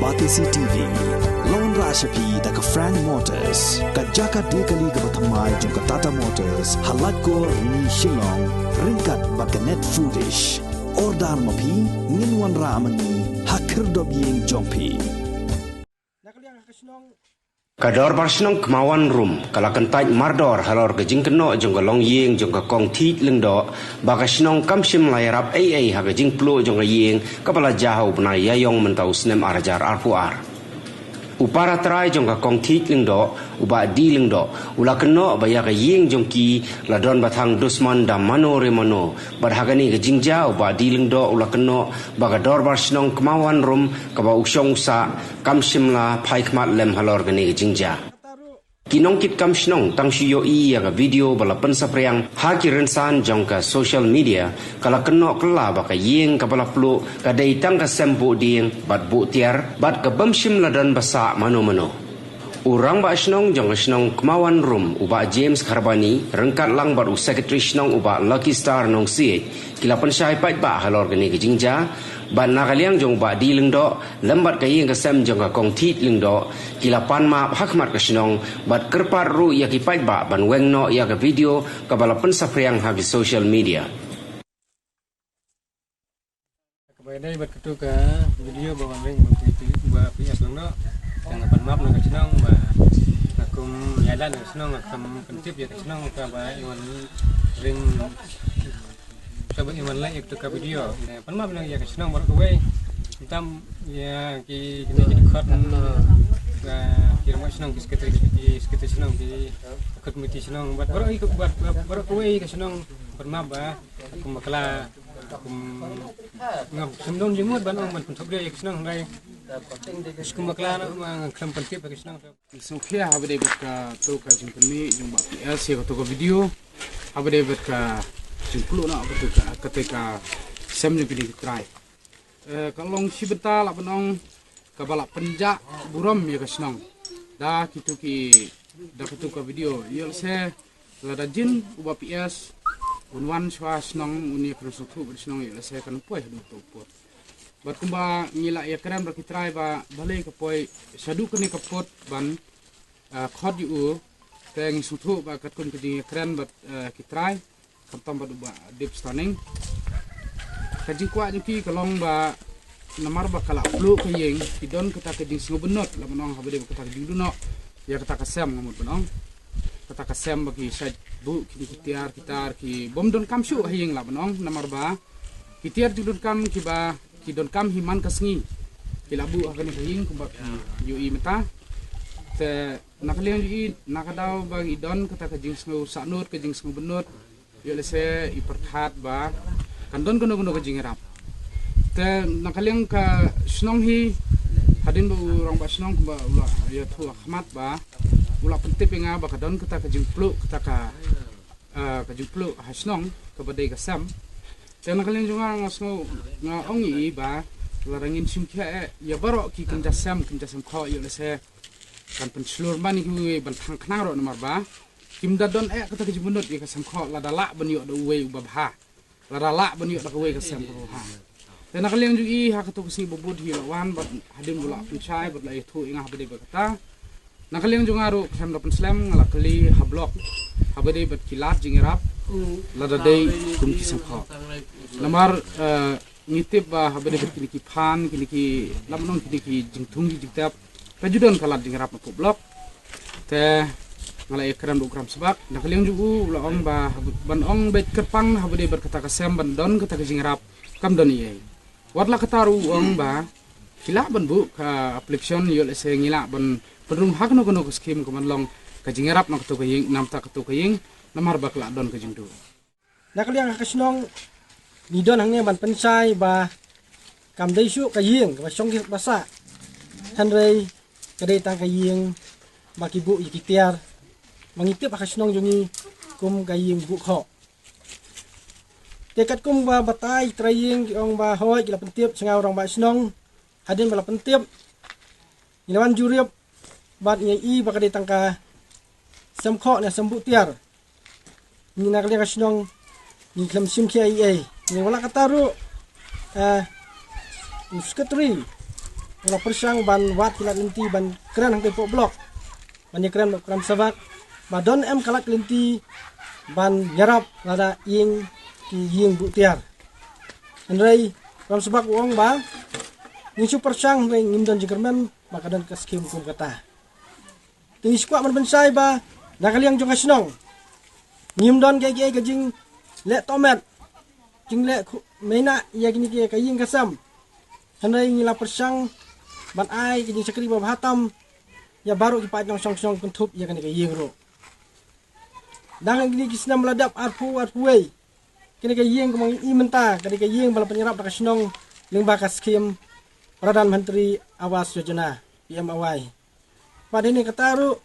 Bati CTV, Lone Rashapi da ka Frank Motors, ka Jaka Dekali ka Batamai jong ka Tata Motors, halat ko ni Shillong, ringkat ba ka Net Foodish, Ordar Mapi, Ninwan Ramani, Hakir Dobyeng Jongpi. Kador barsnong kemawan rum kalakan taj mardor halor gejing keno jong long yeng jong kong tit lengdo bagasnong kamsim layarap ai ha gejing plo jong yeng kapala jahau bna yayong mentau snem arajar arpuar upara trai jong kong tit lengdo uba di lengdo ula keno baya ga yeng jong ki ladon bathang dusman da mano remano barhagani gejing ja uba di lengdo ula keno bagador barsnong kemawan rum kaba usyong sa kamsim la phaikmat lem halor gani gejing ja kinong kit kamsnong tang shiyo I ya ga video bala pensapriang ha kirensan jong ka social media kala keno kala ba ka yeng kapala plu ka dei tang ka sempu ding bat bu tiar bat ka bamsim ladan basa mano urang ba snong jong snong kemawan rum uba James Kharbani rengkat lang bat u secretary snong uba Lucky Star nong si kila pensai pai ba halor gani gejing ja ban nakaliang jong ba di lengdo lembat ka yeng ka sem jong ka kong tit lengdo kila pan ma hakmat ka snong bat kerpar ru ya ki pai ba ban wengno ya ka video ka bala pensapriang ha di social media Kepada bat ketu ka video bawan ring ba pias lengdo jangan pan map ka snong ba akum yalan snong akam pentip ya snong ka ba iwan ring coba iman lagi itu ke video. Pernah bilang ya kesenang baru kue. Hitam ya ki kini dekat ke kira macam senang sekitar senang di dekat mati senang. Baru ikut baru kue kesenang pernah bah. Aku makla aku ngap sembong jemut banong pun tak dia kesenang lagi. Aku makla nak kelam penting bagi senang. Sofia habis berka tu kajian kami jumpa PS ya tu ke video habis berka jemput nak ketika sem jeng kini try kalau si betal apa nong kabalak penjak buram ya kesenang dah gitu ki dah ketu ke video ya se lada jin ubah PS unwan swa senang uni kersutu bersenang ya se kan poi hadu tu bat kumba ngila ya keren berkitrai ba balai ke poi sadu kini kapot ban khod yu teng sutu ba katkun kini keren bat kitrai kantam badu ba deep stunning kajing kwa juki kalong ba namar ba kala flu ke yeng idon kata kajing singo benot la benong habade kata kajing duno ya kata kasem ngamut benong kata kasem bagi sad bu kini kitiar kitar ki bom don kam shu hayeng la benong namar ba kitiar judun kam ki ba ki don kam himan kasngi kilabu agani hayeng kumba yu I meta te nakalian yu nakadaw ba idon kata kajing singo sanut kajing singo benot ya se iperhat ba kandon kono ke jingerap te nakaliang ka snong hi hadin ba urang ba snong ba ula ya tu ahmat ba ula pentip nga ba kadon kata ka jingplu kata ka jingplu hasnong ka badai ka sam te nakaliang junga nga sngo nga ongi ba larangin simkha ya baro ki kinja sam kho ya se kan penslur mani ki ban thang knang ro namar ba kimda don kata kejibunut ya kasam kho lada la ban yo do we ubabha lada la ban yo do we kasam ko ha dan nakaliang jugi ha kato kasi bubud hi lawan bat hadim bula pichai bat la itu inga habade bakata nakaliang jungaru kasam do slam ngala kali hablok habade bat kilat jingirap lada dei kum kisam kho lamar ngitip ba habade bat kini ki phan kini ki lamnong kini ki jingtung ki jitap pajudon kalat jingirap ko blok te ngalai kram do kram sebab nakaliang jugu la ong ba ban ong bet kerpang habade berkata kasem ban don kata jingrap kam don ye watla kataru ong ba kila ban bu ka application yo le se ngila ban perum hak no kono skim ko man long ka jingrap nak to kaying nam ta to kaying namar ba kala don ka jingdu nakaliang kasnong ni don hangnya ban pensai ba kam dei shu kaying ba song ki basa hanrei kadai ta kaying ba kibu yikitiar mangitip akasnong jungi kum kaying bu kho tekat kum ba batai traying ong ba hoi kila pentip sengau orang ba snong hadin bala pentip ilawan juriep bat nyai ba kadai tangka sem kho na sembu tiar ni nakali kasnong ni klam sim ki ai ni wala kataru uskatri ngala persang ban wat kilat lenti ban kran hang tepok blok ban kran sabak ba don em kalak lenti ban yarap lada ying ki ying bu tiar andrai ram sabak wong ba ni super sang ring ngimdan jikermen maka dan ke skim kum kata tinggi squat man bensai ba nakaliang jong kasnong ngimdan ge gajing le tomat jing le mena ya gini ke kaying kasam andrai ngila persang ban ai gajing sakri ba hatam ya baru ki pat nong song kuntup ya kan ke ying ro dangan gini kisna meladap arpu wei kini ke ying kemang imenta kini ke ying bala penyerap dak kasnong ling ba kaskim Perdana Menteri Awas Yojana PMAY. Pada ini kataru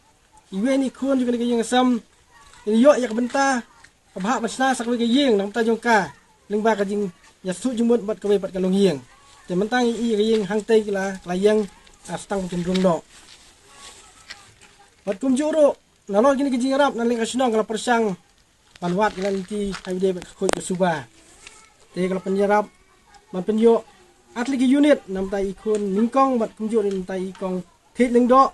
iwe ni kun juga ni yang sam ini yok yak benta abah masna sakwe ke yeng nam ta jongka lingba ka jing ya su jumut bat kawe bat kalong yeng. Te mentang i ke yeng hang tai kila layang astang cenderung no. Bat kum juro nalol gini ke jing arab nan ling kasnong kala persang panwat kala nanti haide bat khoi ke suba. Te kala penjarap man penyo atli ki unit nam tai ikun ningkong bat kumjur nam tai ikong thit ling do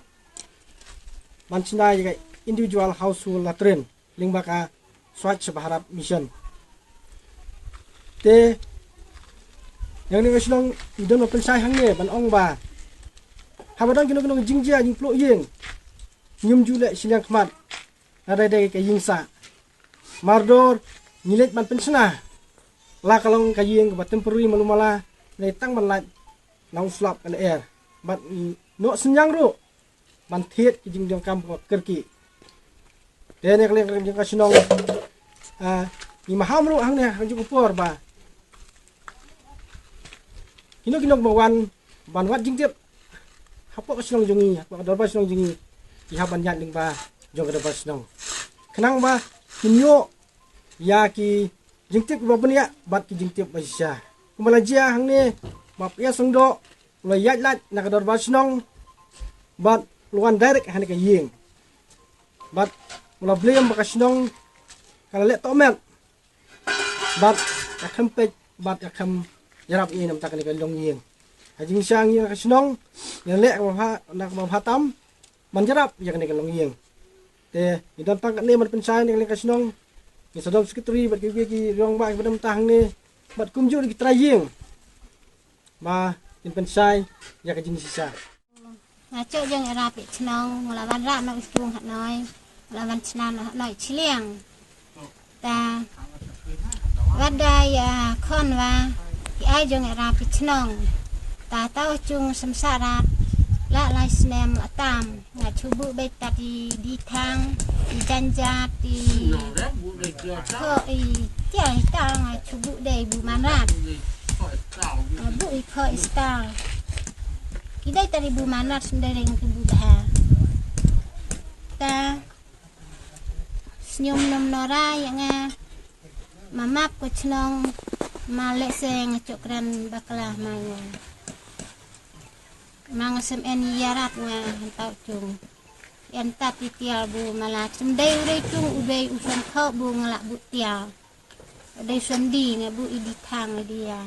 ban china ye individual household latrin ling baka Swachh Bharat mission te yang ni kasong idon open sai hang ne ban ong ba habadang kino jingjia jing plo yeng nyum jule silang khmat ada de ke yingsa mardor nilet ban pensna la kalong kayeng ba temporary malumalaในตั้งบันลัดน้องสลับกันแอร์บัดโนสัญญาณรู้บันเทศกิจงกรรมกับเกิดกี่เดี๋ยวนี้เรียกยังกระชนองมีมหามรู้หังเนี่ยหังจุกปอร์บ่ากินนกบางวันวัดจริงเทียบฮับปกกระชนองจงีปกดอร์บาชนองจงีที่ฮับบัญญัติลิงบ่าจงกระดอร์บาชนองขนังบ่ากินโยยากีจริงเทียบแบบนี้บัดกิจงเทียบไปเสียKumalaja hang ni bap ya sungdo layat lat nak dor basnong bat luan direct han ke ying bat mula blem bakasnong kala le tomet bat akham pe bat akham yarap i nam takani ke long ying hajing sang ying kasnong ya le nak ma hatam man yarap ya ke long ying te idon tang ne man pensai ni kasnong ni sadom sekretari bat ki rong ba badam tang ni bat kumjur ki traying ma in pensai ya ka jing sisa ngaco jeng era pi chnong mulawan ra no istung hat noi mulawan chnan noi chiliang ta wadai khon wa ki ai jeng era pi chnong ta tau chung samsara la lai snem atam nga chubu be ta di thang di janja di kho i tia ta nga chubu de bu manrat bu i kho star kidai tadi bu manrat sendiri ng bu ha ta senyum nom nora yang mamap ko chnong malek seng cokran baklah mango mang sem en yarat nga tau chung en tati tial bu malat sem dei urei chung ubei usan kho bu ngalak bu tial dei sendi nga bu idi thang dia